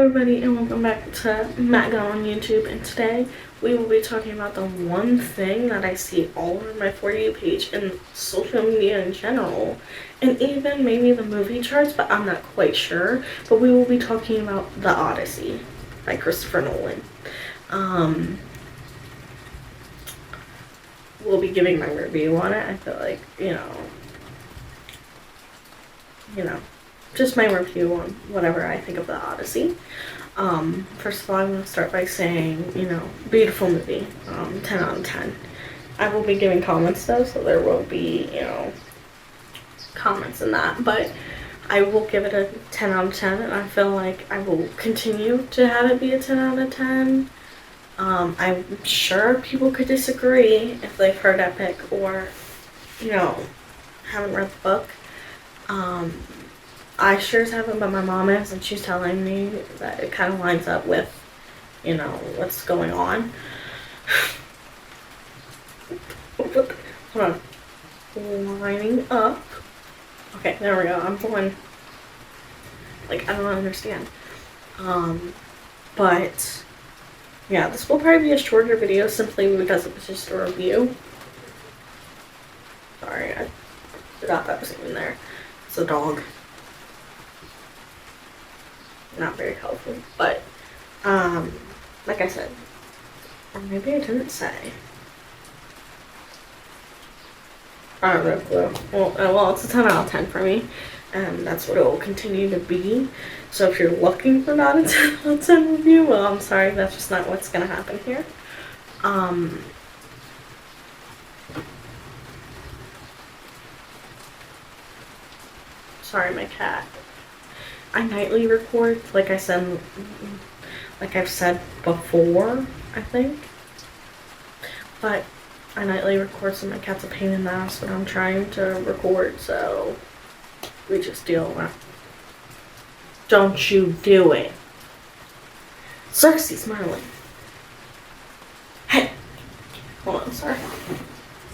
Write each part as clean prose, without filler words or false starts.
everybody, and welcome back to Matt Gun on YouTube. And today we will be talking about the one thing that I see all over my For You page and social media in general, and even maybe the movie charts, but I'm not quite sure. But we will be talking about The Odyssey by Christopher Nolan. We'll be giving my review on it. I feel like, just my review on whatever I think of The Odyssey. First of all, I'm going to start by saying, beautiful movie, 10 out of 10. I will be giving comments though, so there will be, comments in that, but I will give it a 10 out of 10, and I feel like I will continue to have it be a 10 out of 10. I'm sure people could disagree if they've heard Epic or, haven't read the book. I sure as haven't, but my mom is, and she's telling me that it kind of lines up with, what's going on. Hold on. Lining up. Okay, there we go. I'm going, I don't understand. But, yeah, this will probably be a shorter video simply because it was just a review. Sorry, I forgot that was even there. It's a dog. Not very helpful, but like I said, or maybe I didn't say. I don't know, clue. Well, it's a 10 out of 10 for me, and that's what it will continue to be. So if you're looking for not a 10 out of 10 review, well, I'm sorry, that's just not what's gonna happen here. Sorry, my cat. I nightly record, like I've said before, I think. But I nightly record, so my cat's a pain in the ass when I'm trying to record, so we just deal with it. Don't you do it. Cersei's smiling. Hey! Hold on, sorry.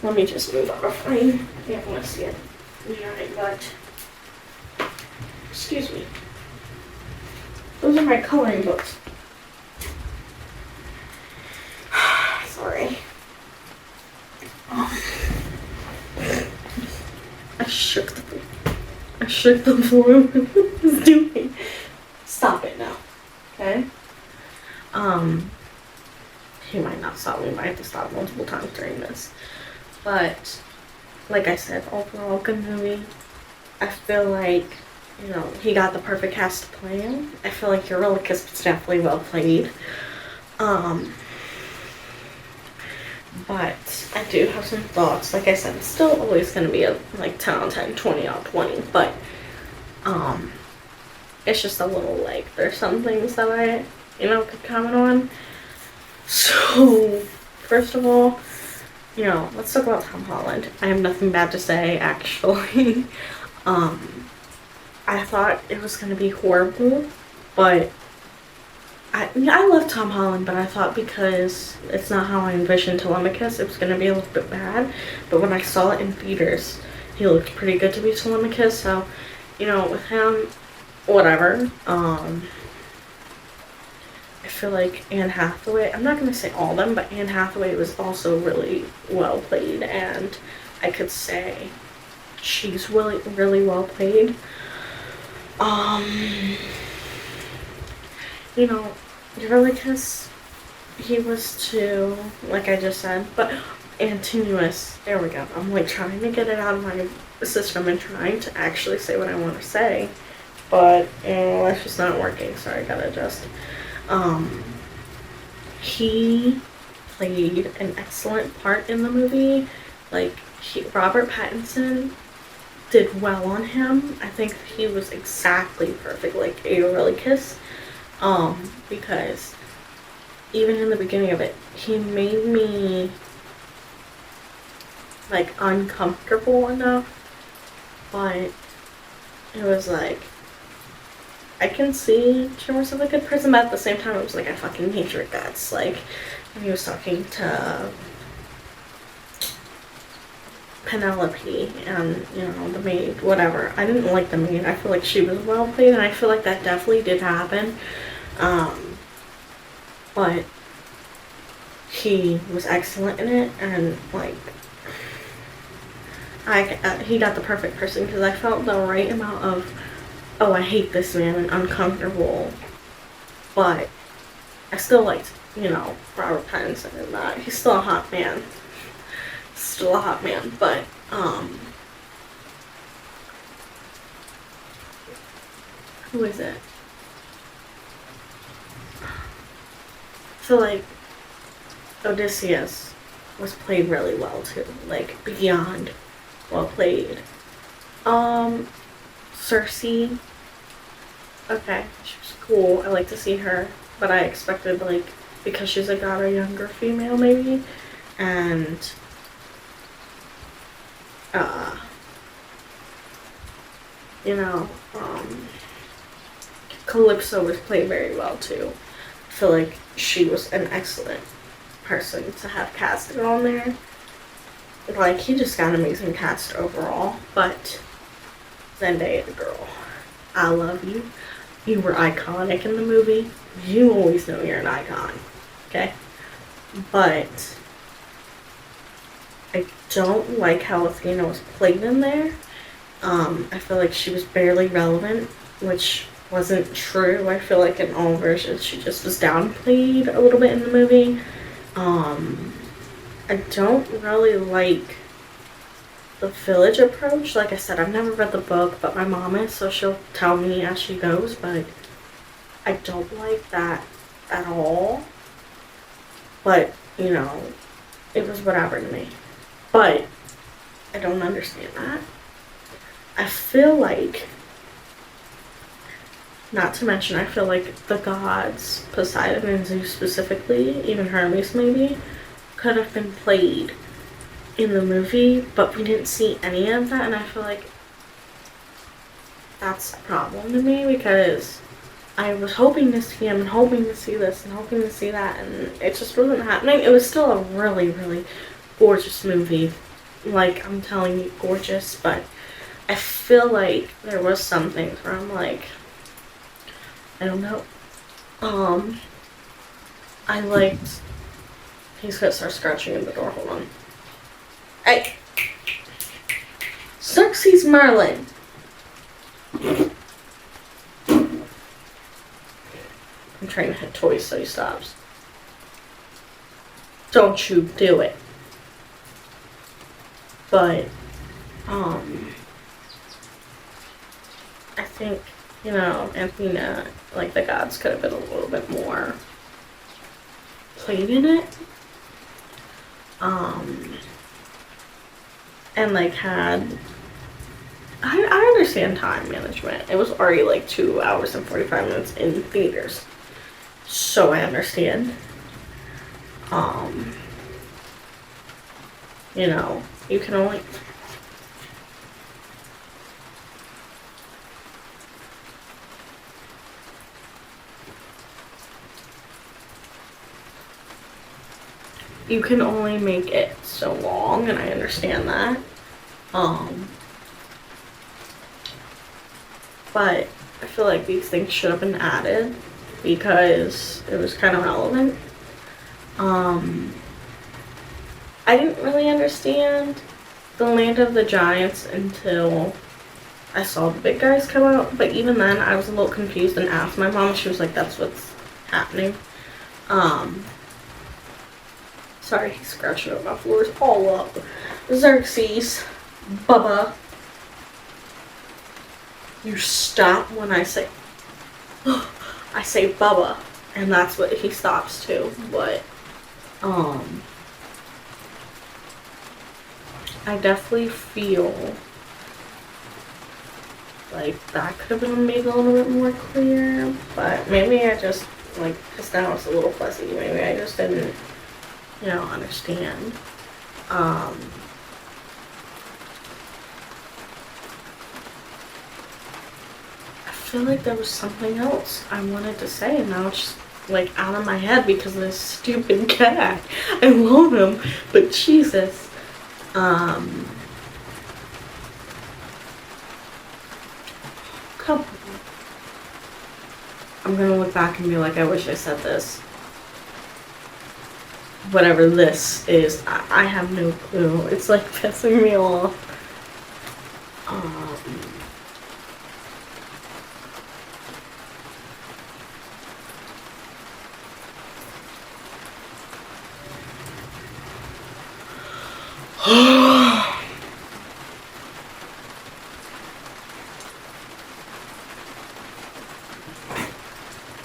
Let me just move out of frame. You don't want to see it. Alright, but excuse me. Those are my coloring books. Sorry. I shook the floor. What was doing? Stop it now. Okay? He might not stop. We might have to stop multiple times during this. But like I said, overall good movie. I feel like he got the perfect cast to play him. I feel like Eurylochus was definitely well played. But I do have some thoughts. Like I said, it's still always going to be a 10 out of 10, 20 out of 20. But it's just a little there's some things that I, could comment on. So first of all, let's talk about Tom Holland. I have nothing bad to say, actually. I thought it was going to be horrible, but I love Tom Holland, but I thought because it's not how I envisioned Telemachus, it was going to be a little bit bad. But when I saw it in theaters, he looked pretty good to be Telemachus, so, with him, whatever. I feel like Anne Hathaway, I'm not going to say all of them, but Anne Hathaway was also really well played, and I could say she's really, really well played. Eurylochus, he was too, like I just said, but Antinous, there we go. I'm trying to get it out of my system and trying to actually say what I want to say, but that's just not working. Sorry, I gotta adjust. He played an excellent part in the movie. Robert Pattinson did well on him. I think he was exactly perfect, like Eurylochus, because even in the beginning of it, he made me uncomfortable enough, but it was I can see Shimmer's a good person, but at the same time it was I fucking hate your guts. When he was talking to Penelope and, the maid, whatever. I didn't like the maid. I feel like she was well played, and I feel like that definitely did happen. Um, but he was excellent in it, and like he got the perfect person because I felt the right amount of, oh, I hate this man and uncomfortable, but I still liked, Robert Pattinson in that. He's still a hot man. Still a hot man, but, who is it? I feel like Odysseus was played really well too. Like, beyond well played. Cersei. Okay, she was cool. I like to see her, but I expected, like, because she's a god, a younger female maybe, and uh, you know, Calypso was played very well too. I feel like she was an excellent person to have casted on there. Like, he just got an amazing cast overall, but Zendaya, the girl, I love you. You were iconic in the movie. You always know you're an icon, okay? But I don't like how Athena was played in there. I feel like she was barely relevant, which wasn't true. I feel like in all versions she just was downplayed a little bit in the movie. I don't really like the village approach. Like I said, I've never read the book, but my mom is, so she'll tell me as she goes, but I don't like that at all. But, it was whatever to me. But I don't understand that. I feel like, not to mention, I feel like the gods, Poseidon and Zeus specifically, even Hermes maybe, could have been played in the movie, but we didn't see any of that, and I feel like that's a problem to me because I was hoping to see him and hoping to see this and hoping to see that, and it just wasn't happening. It was still a really, really gorgeous movie. Like, I'm telling you, gorgeous, but I feel like there was some things where I'm like, I don't know. I liked, he's gonna start scratching in the door, hold on. Hey! Xerxes Merlin! I'm trying to hit toys so he stops. Don't you do it. But, I think, Athena, like, the gods could have been a little bit more played in it. And, like, had... I understand time management. It was already, like, 2 hours and 45 minutes in theaters. So I understand. You can only... You can only make it so long, and I understand that. But I feel like these things should have been added because it was kind of relevant. I didn't really understand the Land of the Giants until I saw the big guys come out, but even then I was a little confused and asked my mom, she was like, that's what's happening. Sorry, he's scratching up my floors all up. Xerxes, Bubba. You stop when I say, I say Bubba, and that's what he stops too, but, I definitely feel like that could have been made a little bit more clear, but maybe I just, like, because now it's a little fuzzy, maybe I just didn't, understand. I feel like there was something else I wanted to say, and now it's just, like, out of my head because of this stupid cat. I love him, but Jesus. Come on. I'm gonna look back and be like, I wish I said this. Whatever this is, I have no clue. It's like pissing me off.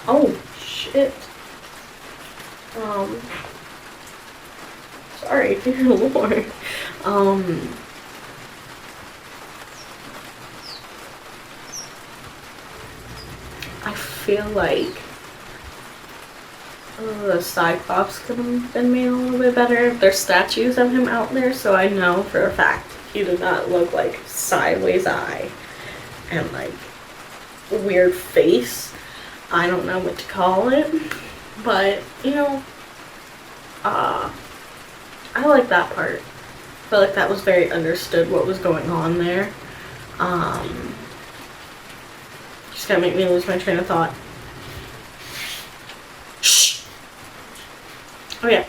Oh, shit. Sorry, dear Lord. I feel like the Cyclops could have been made a little bit better. There's statues of him out there, so I know for a fact he did not look like sideways eye and like weird face. I don't know what to call it, but you know, I like that part. I feel like that was very understood what was going on there. Just gonna make me lose my train of thought. Shh. Oh yeah,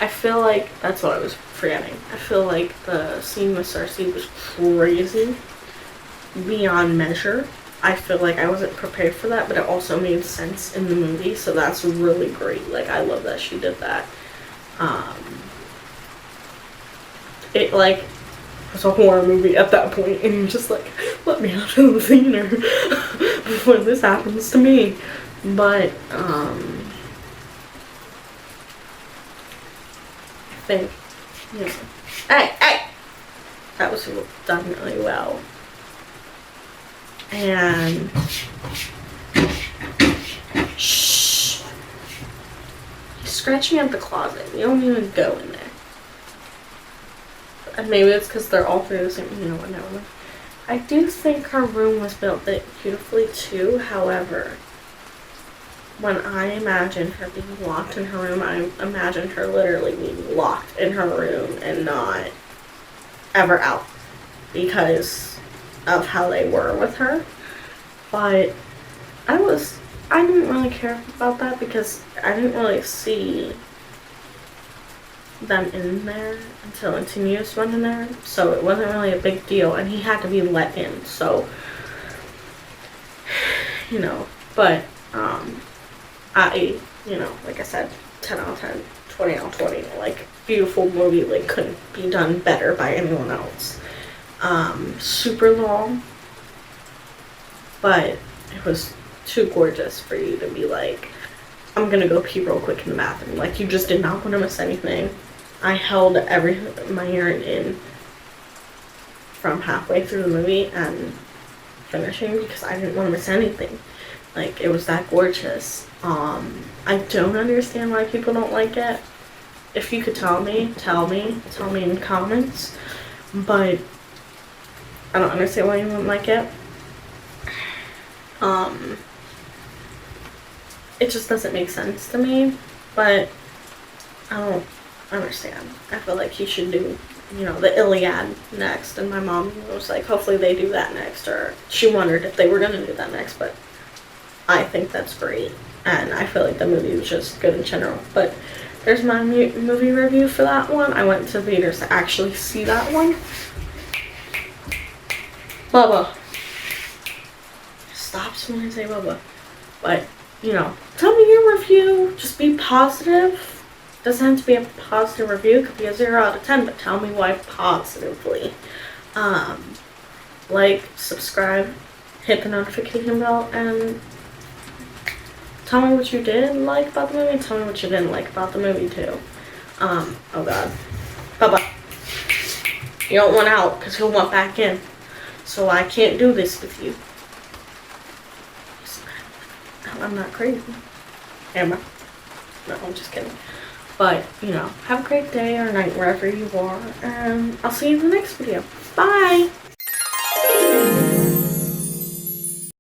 I feel like that's what I was forgetting. I feel like the scene with Cersei was crazy, beyond measure. I feel like I wasn't prepared for that, but it also made sense in the movie, so that's really great. Like, I love that she did that. It like was a horror movie at that point, and you're just like, let me out of the theater before this happens to me. But I think, you know, hey, that was done really well. And shh, you scratch me out the closet. You don't even go in there. And maybe it's because they're all through the same, you know, whatever. I do think her room was built beautifully too. However, when I imagined her being locked in her room, I imagined her literally being locked in her room and not ever out because of how they were with her. But I didn't really care about that because I didn't really see them in there until Antonius went in there, so it wasn't really a big deal, and he had to be let in, so you know. But you know, like I said, 10 out of 10, 20 out of 20, like, beautiful movie, like, couldn't be done better by anyone else. Super long, but it was too gorgeous for you to be like, I'm gonna go pee real quick in the bathroom. Like, you just did not want to miss anything. I held my urine in from halfway through the movie and finishing because I didn't want to miss anything. Like, it was that gorgeous. I don't understand why people don't like it. If you could tell me in the comments. But I don't understand why you wouldn't like it. It just doesn't make sense to me, but I don't understand. I feel like he should do, you know, the Iliad next, and my mom was like, hopefully they do that next, or she wondered if they were going to do that next, but I think that's great, and I feel like the movie was just good in general. But there's my movie review for that one. I went to theaters to actually see that one. Bubba. Stops when I say Bubba. But, you know, tell me your review. Just be positive. Doesn't have to be a positive review. It could be a 0 out of 10, but tell me why positively. Like, subscribe, hit the notification bell, and tell me what you did like about the movie, and tell me what you didn't like about the movie too. Oh god. Bye-bye. You don't want out, because you'll want back in. So I can't do this with you. I'm not crazy. Am I? No, I'm just kidding. But, you know, have a great day or night wherever you are, and I'll see you in the next video. Bye!